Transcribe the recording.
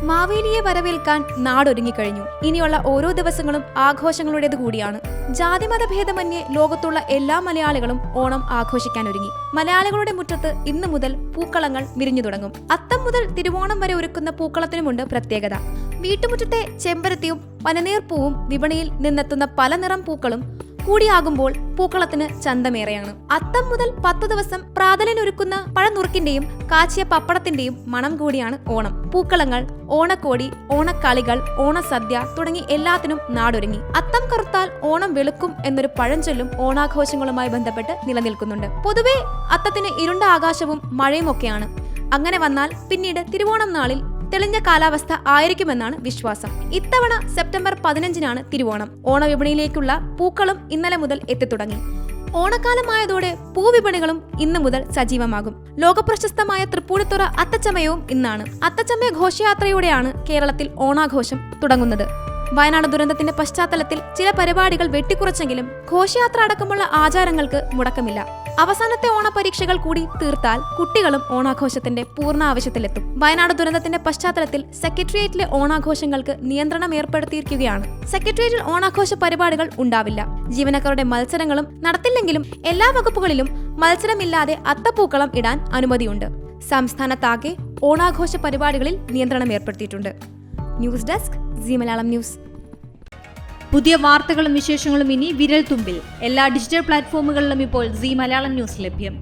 മാവേലിയെ വരവേൽക്കാൻ നാടൊരുങ്ങിക്കഴിഞ്ഞു. ഇനിയുള്ള ഓരോ ദിവസങ്ങളും ആഘോഷങ്ങളുടേത് കൂടിയാണ്. ജാതിമത ഭേദമന്യേ ലോകത്തുള്ള എല്ലാ മലയാളികളും ഓണം ആഘോഷിക്കാനൊരുങ്ങി. മലയാളികളുടെ മുറ്റത്ത് ഇന്നു മുതൽ പൂക്കളങ്ങൾ വിരിഞ്ഞു തുടങ്ങും. അത്തം മുതൽ തിരുവോണം വരെ ഒരുക്കുന്ന പൂക്കളത്തിനുമുണ്ട് പ്രത്യേകത. വീട്ടുമുറ്റത്തെ ചെമ്പരത്തിയും പനനീർപ്പൂവും വിപണിയിൽ നിന്നെത്തുന്ന പല നിറം പൂക്കളും കൂടിയാകുമ്പോൾ പൂക്കളത്തിന് ചന്തമേറെയാണ്. അത്തം മുതൽ 10 ദിവസം പ്രാതലിനൊരുക്കുന്ന പഴനുറുക്കിന്റെയും കാച്ചിയ പപ്പടത്തിന്റെയും മണം കൂടിയാണ് ഓണം. പൂക്കളങ്ങൾ, ഓണക്കോടി, ഓണക്കളികൾ, ഓണസദ്യ തുടങ്ങി എല്ലാത്തിനും നാടൊരുങ്ങി. അത്തം കറുത്താൽ ഓണം വെളുക്കും എന്നൊരു പഴഞ്ചൊല്ലും ഓണാഘോഷങ്ങളുമായി ബന്ധപ്പെട്ട് നിലനിൽക്കുന്നുണ്ട്. പൊതുവെ അത്തത്തിന് ഇരുണ്ട ആകാശവും മഴയും ഒക്കെയാണ്. അങ്ങനെ വന്നാൽ പിന്നീട് തിരുവോണം നാളിൽ തെളിഞ്ഞ കാലാവസ്ഥ ആയിരിക്കുമെന്നാണ് വിശ്വാസം. ഇത്തവണ സെപ്റ്റംബർ 15-നാണ് തിരുവോണം. ഓണവിപണിയിലേക്കുള്ള പൂക്കളും ഇന്നലെ മുതൽ എത്തിത്തുടങ്ങി. ഓണക്കാലമായതോടെ പൂവിപണികളും ഇന്നു മുതൽ സജീവമാകും. ലോകപ്രശസ്തമായ തൃപ്പൂണിത്തുറ അത്തച്ചമയവും ഇന്നാണ്. അത്തച്ചമയ ഘോഷയാത്രയോടെയാണ് കേരളത്തിൽ ഓണാഘോഷം തുടങ്ങുന്നത്. വയനാട് ദുരന്തത്തിന്റെ പശ്ചാത്തലത്തിൽ ചില പരിപാടികൾ വെട്ടിക്കുറച്ചെങ്കിലും ഘോഷയാത്ര അടക്കമുള്ള ആചാരങ്ങൾക്ക് മുടക്കമില്ല. അവസാനത്തെ ഓണപരീക്ഷകൾ കൂടി തീർത്താൽ കുട്ടികളും ഓണാഘോഷത്തിന്റെ പൂർണ്ണ ആവശ്യത്തിലെത്തും. വയനാട് ദുരന്തത്തിന്റെ പശ്ചാത്തലത്തിൽ സെക്രട്ടേറിയറ്റിലെ ഓണാഘോഷങ്ങൾക്ക് നിയന്ത്രണം ഏർപ്പെടുത്തിയിരിക്കുകയാണ്. സെക്രട്ടേറിയറ്റിൽ ഓണാഘോഷ പരിപാടികൾ ഉണ്ടാവില്ല. ജീവനക്കാരുടെ മത്സരങ്ങളും നടത്തില്ലെങ്കിലും എല്ലാ വകുപ്പുകളിലും മത്സരമില്ലാതെ അത്തപ്പൂക്കളം ഇടാൻ അനുമതിയുണ്ട്. സംസ്ഥാനത്താകെ ഓണാഘോഷ പരിപാടികളിൽ നിയന്ത്രണം ഏർപ്പെടുത്തിയിട്ടുണ്ട്. News desk Zee Malayalam news. പുതിയ വാർത്തകളും വിശേഷങ്ങളും ഇനി വിരൽ തുമ്പിൽ. എല്ലാ ഡിജിറ്റൽ പ്ലാറ്റ്ഫോമുകളിലും ഇപ്പോൾ സീ മലയാളം ന്യൂസ് ലഭ്യം.